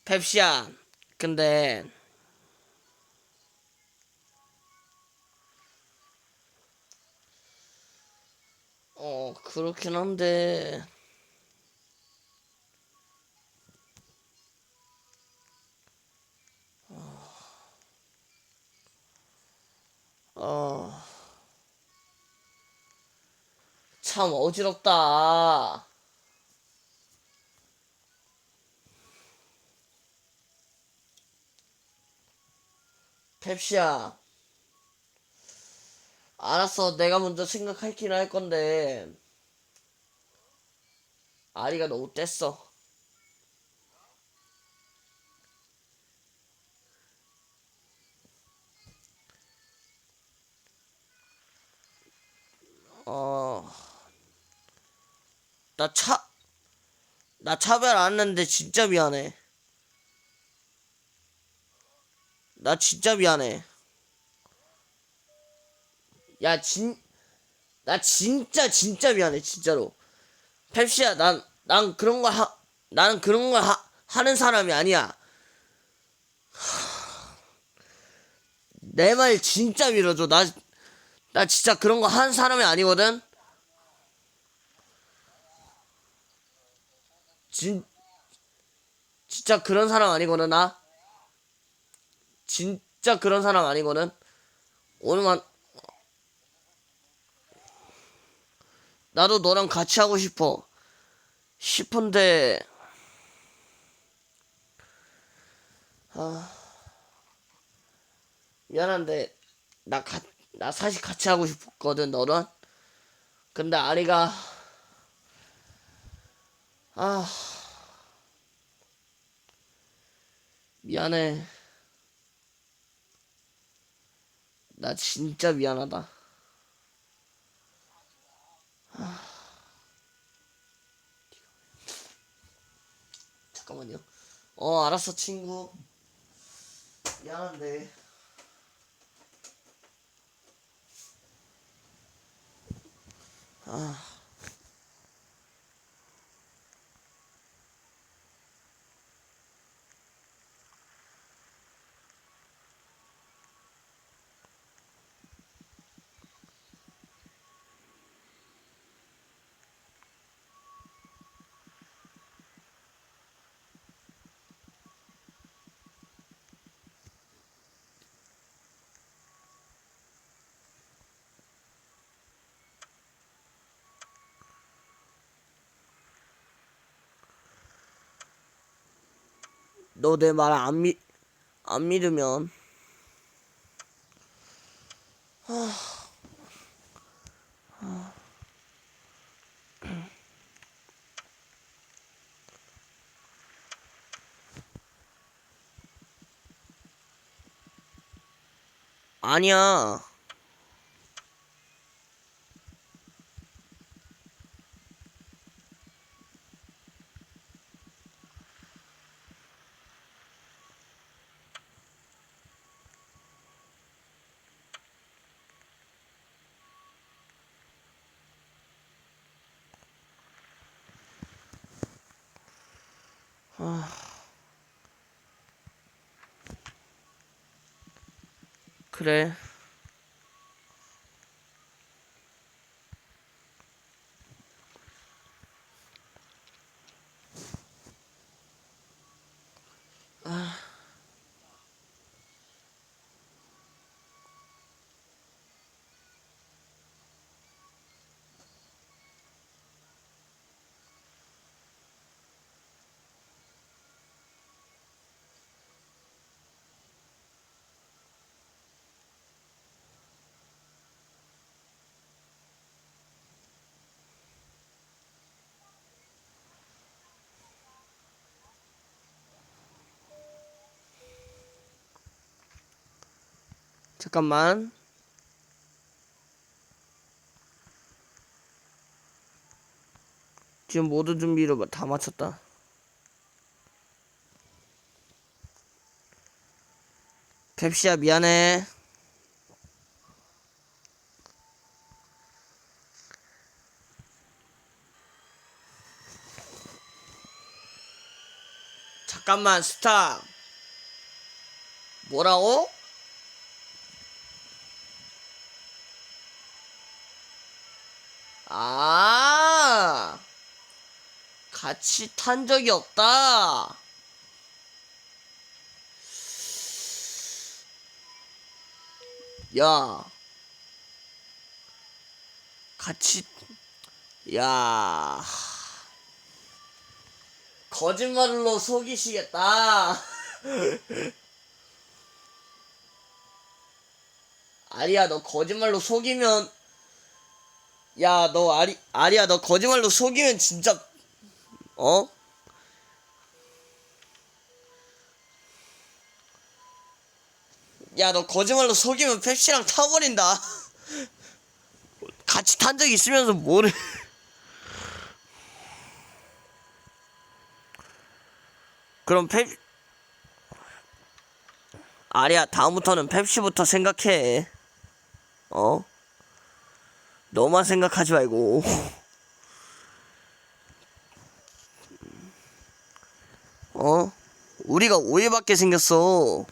펩시야. 근데 그렇긴 한데 어, 참 어지럽다. 펩시야. 알았어. 내가 먼저 생각할긴 할 건데 아리가 너무 뗐어. 어, 나 나 차별 안 했는데 진짜 미안해. 나 진짜 미안해. 야, 나 진짜 미안해, 진짜로. 펩시야, 난 그런 나는 그런 거 하는 사람이 아니야. 내 말 진짜 믿어줘. 나 진짜 그런 거 하는 사람이 아니거든? 진, 진짜 그런 사람 아니거든, 나? 진짜 그런 사람 아니거든? 오늘만, 나도 너랑 같이 하고 싶은데, 미안한데, 나 사실 같이 하고 싶거든, 너는? 근데 아리가, 아, 미안해. 나 진짜 미안하다. 잠깐만요. 알았어, 친구. 미안한데. 너 내 말 안 믿으면, 아니야. 그래. 잠깐만. 지금 모든 준비를 다 마쳤다. 펩시야, 미안해. 잠깐만 스탑. 뭐라고? 아, 같이 탄 적이 없다. 야, 같이, 야, 거짓말로 속이시겠다. 아리야, 너 거짓말로 속이면, 야, 너 아리야, 너 거짓말로 속이면 진짜, 어? 야, 너 거짓말로 속이면 펩시랑 타버린다. 같이 탄 적 있으면서 뭐를. 그럼 아리야, 다음부터는 펩시부터 생각해. 어? 너만 생각하지 말고. 어? 우리가 오해받게 생겼어.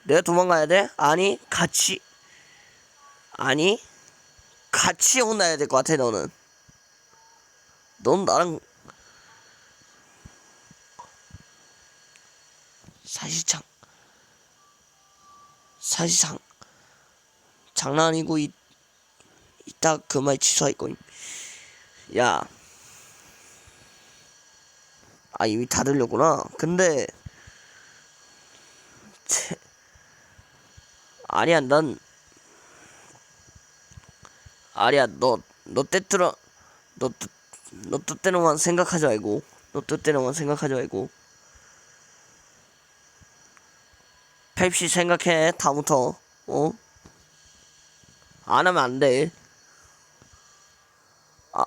내가 도망가야 돼? 아니, 같이 혼나야 될 것 같아, 너는. 넌 나랑, 사실상, 장난 아니고, 이따 그 말 취소할 거임. 야, 아, 이미 다 들렸구나. 근데, 아니야, 아니야, 너 때들어, 너 뜻대로만 생각하지 말고, 펩시 생각해, 다음부터, 어? 안 하면 안 돼. 아,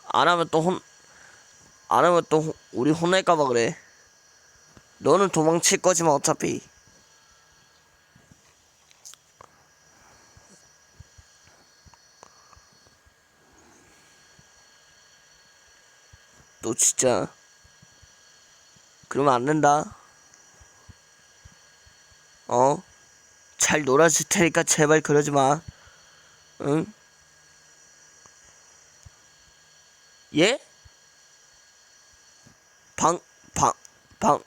안 하면 또 우리 혼날까봐 그래. 너는 도망칠 거지만 어차피. 너 진짜, 그러면 안 된다. 어? 잘 놀아줄 테니까 제발 그러지 마. 응? 예? 방, 방, 방,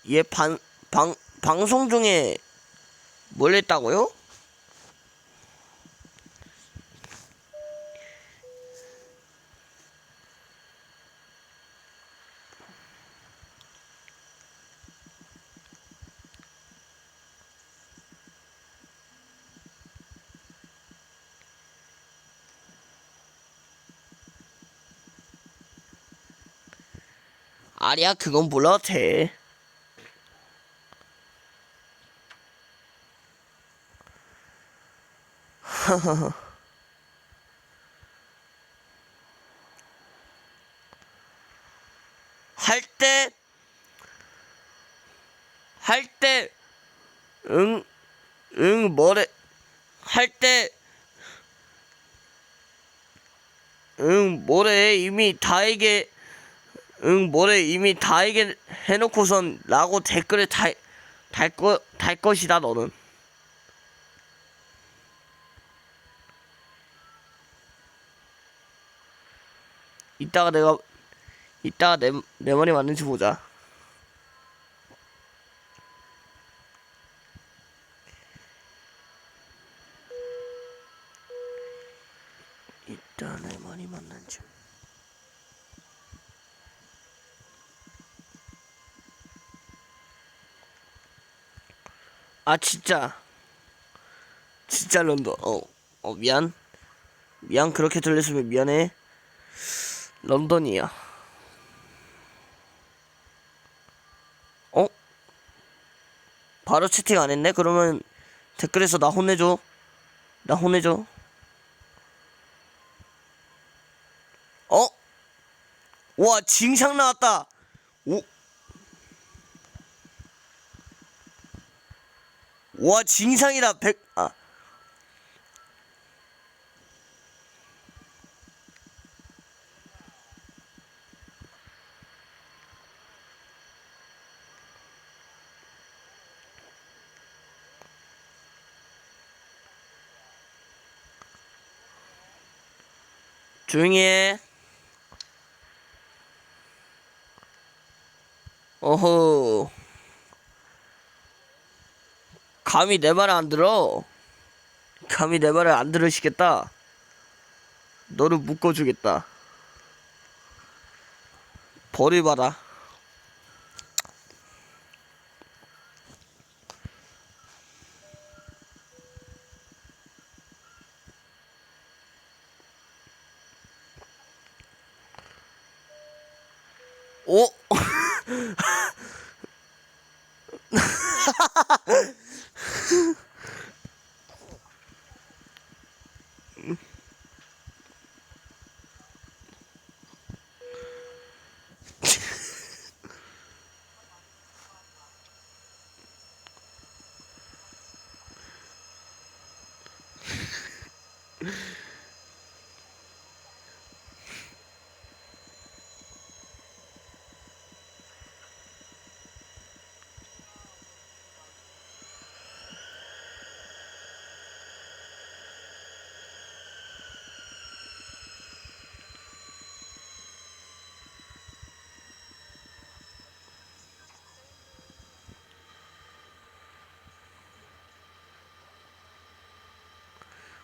얘 방송 중에 뭘 했다고요? 아니야, 그건 몰라도 돼. 할 때, 할 때, 응, 뭐래, 할 때, 뭐래, 이미 다에게 해놓고선 라고 댓글에 달 것이다, 너는. 이따가 내가, 이따가 내 말이 맞는지 보자. 이따 내 말이 맞는지. 아, 진짜 런던. 미안. 그렇게 들렸으면 미안해. 런던이야. 어? 바로 채팅 안 했네? 그러면 댓글에서 나 혼내줘. 어? 와, 징상 나왔다. 오, 와, 징상이다. 조용히 해. 어허. 감히 내 말을 안 들어. 감히 내 말을 안 들으시겠다. 너를 묶어주겠다. 벌을 받아. 오?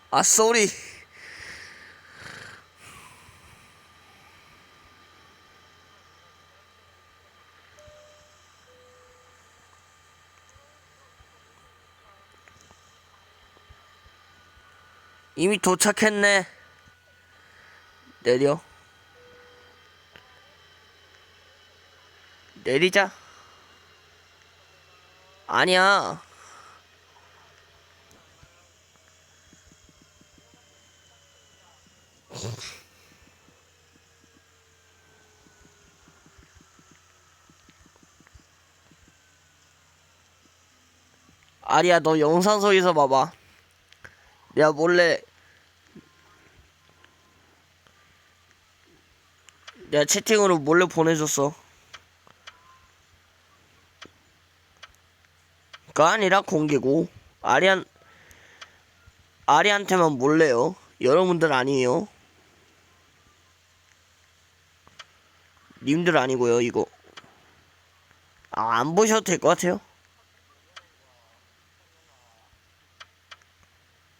아, 쏘리. 이미 도착했네. 내려. 내리자. 아니야. 아리야, 너 영상 속에서 봐봐. 내가 몰래, 내가 채팅으로 몰래 보내줬어. 그거 아니라 공개고. 아리한테만 몰래요. 여러분들 아니에요. 님들 아니고요, 이거. 아, 안 보셔도 될 것 같아요.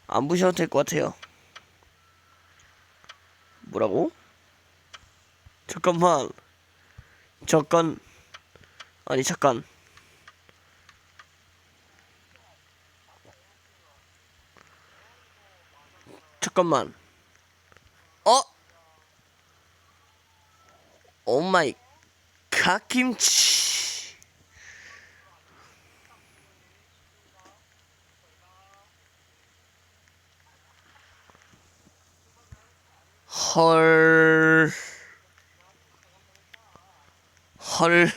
안 보셔도 될 것 같아요. 뭐라고? 잠깐만. 잠깐. 아니, 잠깐. 잠깐만. 어? 오마이 갓김치. 헐. 헐.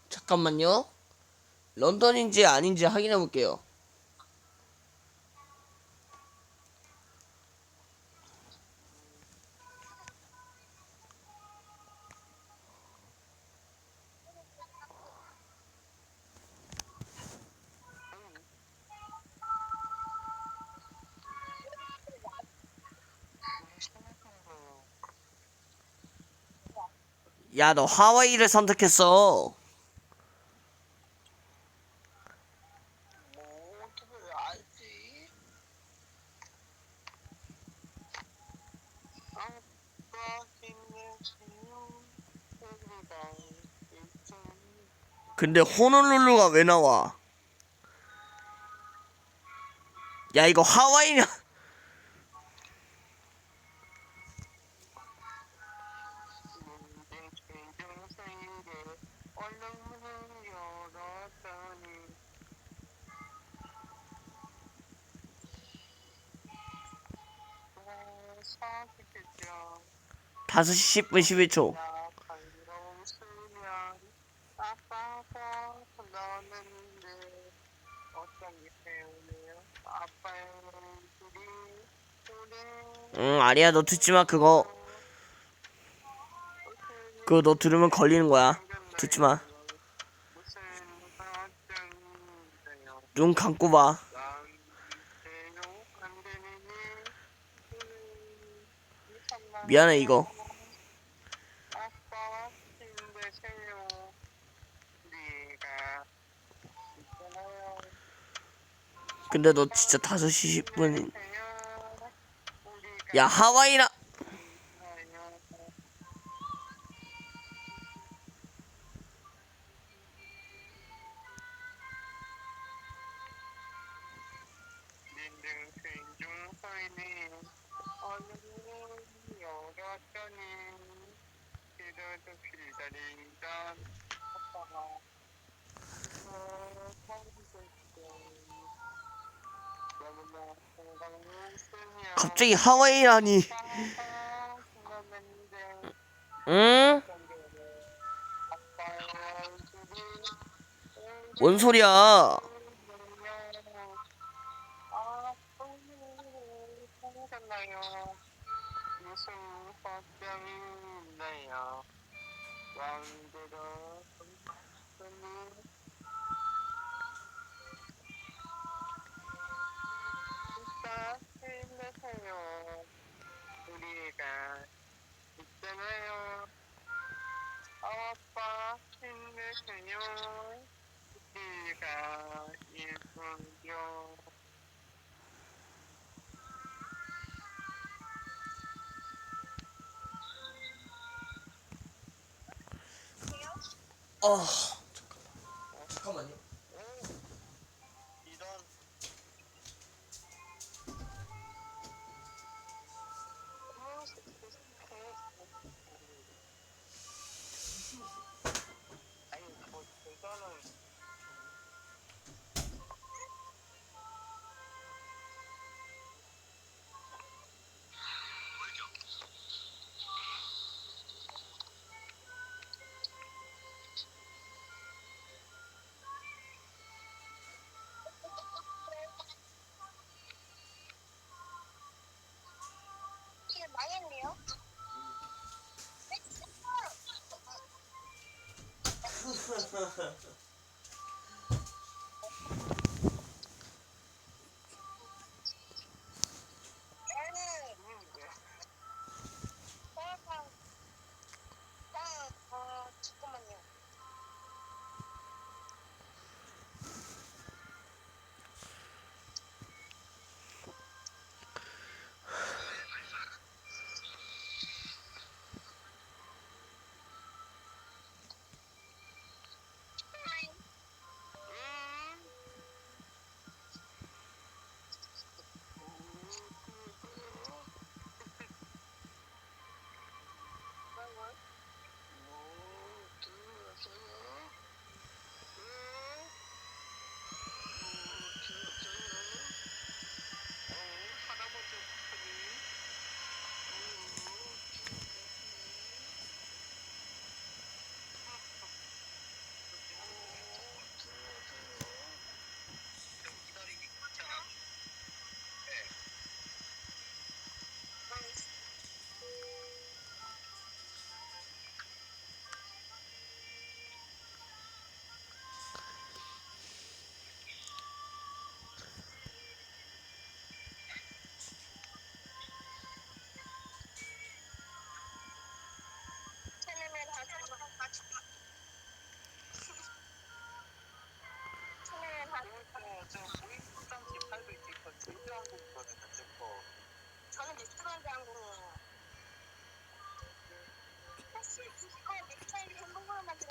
잠깐만요. 런던인지 아닌지 확인해 볼게요. 야, 너 하와이를 선택했어. 뭐 어떻게 알지? 아빠 힘내세요. 우리가 있죠. 근데 호놀룰루가 왜 나와? 야, 이거 하와이냐? 인생 최종 세일에 얼른 문을 열었더니 사귀겠죠. 5시 10분 11초. 나 반가운 수면 아빠가 불렀는데 어떤 게 때문에요? 아빠의 둘이 응, 아니야, 너 듣지마, 그거. 그거 너 들으면 걸리는 거야. 듣지마. 무슨 걱정인데요? 눈 감고 봐. 나한테요? 안 되니? 미안해, 이거. 아빠 힘내세요. 네가 있잖아요. 근데 너 진짜 5시 10분. 힘내세요. 우리가 야, 하와이나. 있어요. 인생 중 서인이 얼른 열었더니 그래도 기다리던 아빠가 너무나 반가웠으며 갑자기 하와이라니. 생각했는데 응? 아빠의 얼굴이 뭔 소리야? 아, 생각나요. 무슨 걱정이 있나요? 왕대로 손이 진짜 힘내세요. 우리가 있잖아요. 아빠 힘내세요. 우리가 있군요. 어, 잠깐만요. 이런 아니 뭐 대단한 이게 망했네요. 잠깐만요.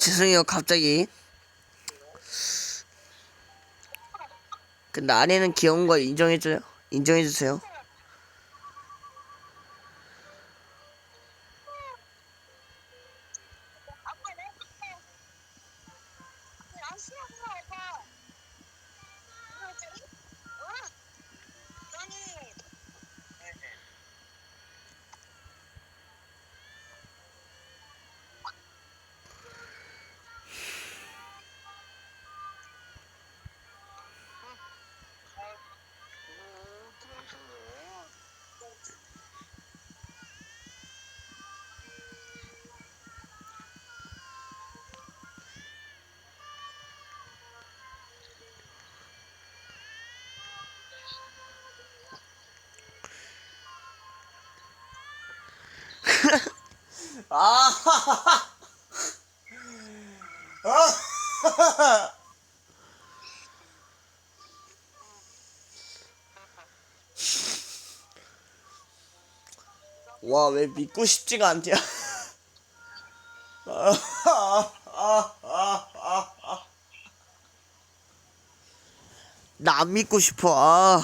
죄송해요, 갑자기. 근데 아내는 귀여운 거 인정해줘요. 인정해주세요. 아빠 내 아시아 아빠. 아니. 아, 와, 왜 믿고 싶지가 않냐? 나 안 믿고 싶어.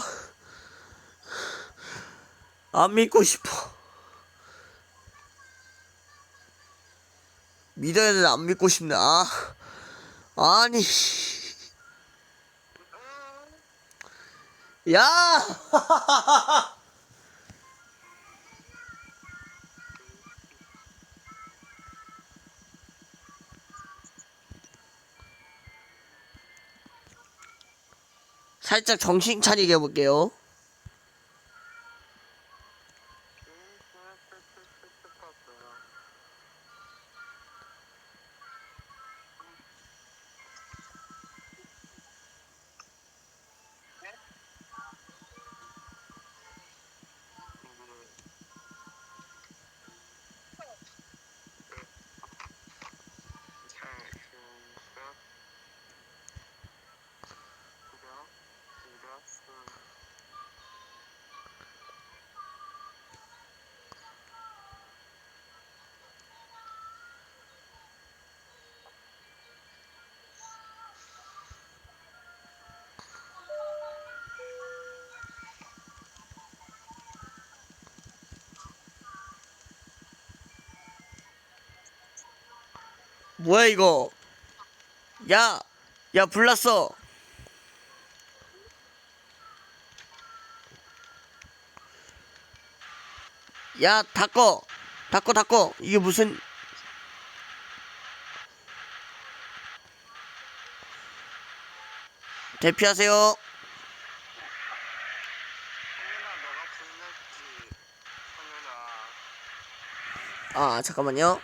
안 믿고 싶어. 믿어야 되는데 안 믿고 싶네. 아니. 야! 살짝 정신 차리게 해볼게요. 뭐야 이거? 야, 야 불났어. 야 닦어, 닦어. 이게 무슨? 대피하세요. 잠깐만요.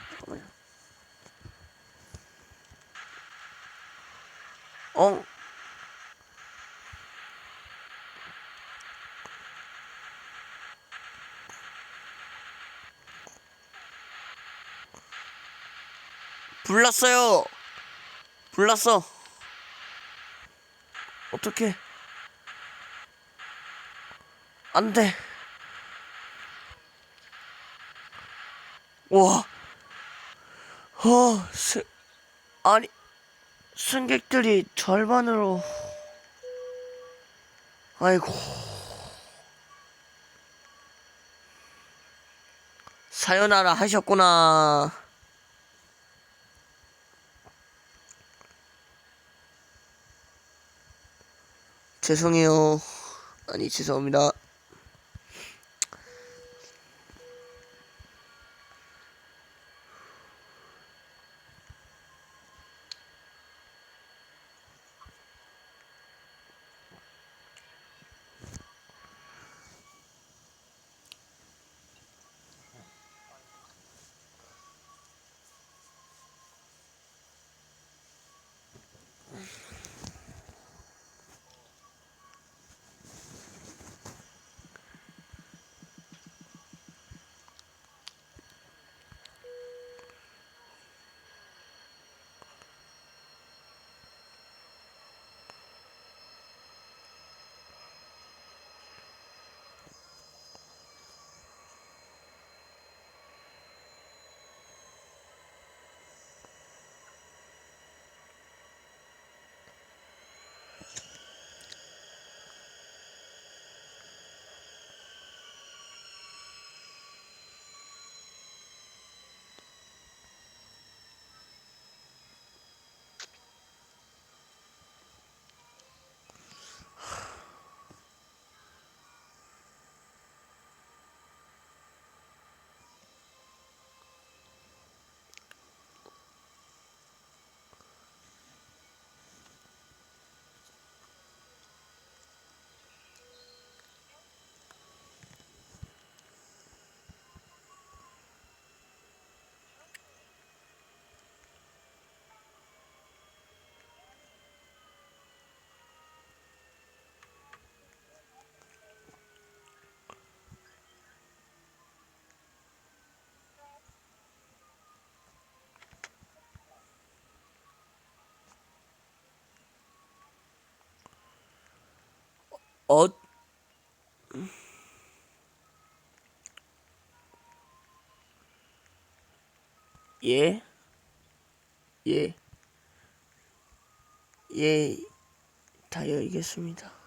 어? 불났어요. 불났어. 어떡해. 안 돼. 와. 아니, 승객들이 절반으로. 아이고. 사요나라 하셨구나. 죄송해요. 아니, 죄송합니다. 어? 예? 예. 예. 다 열겠습니다.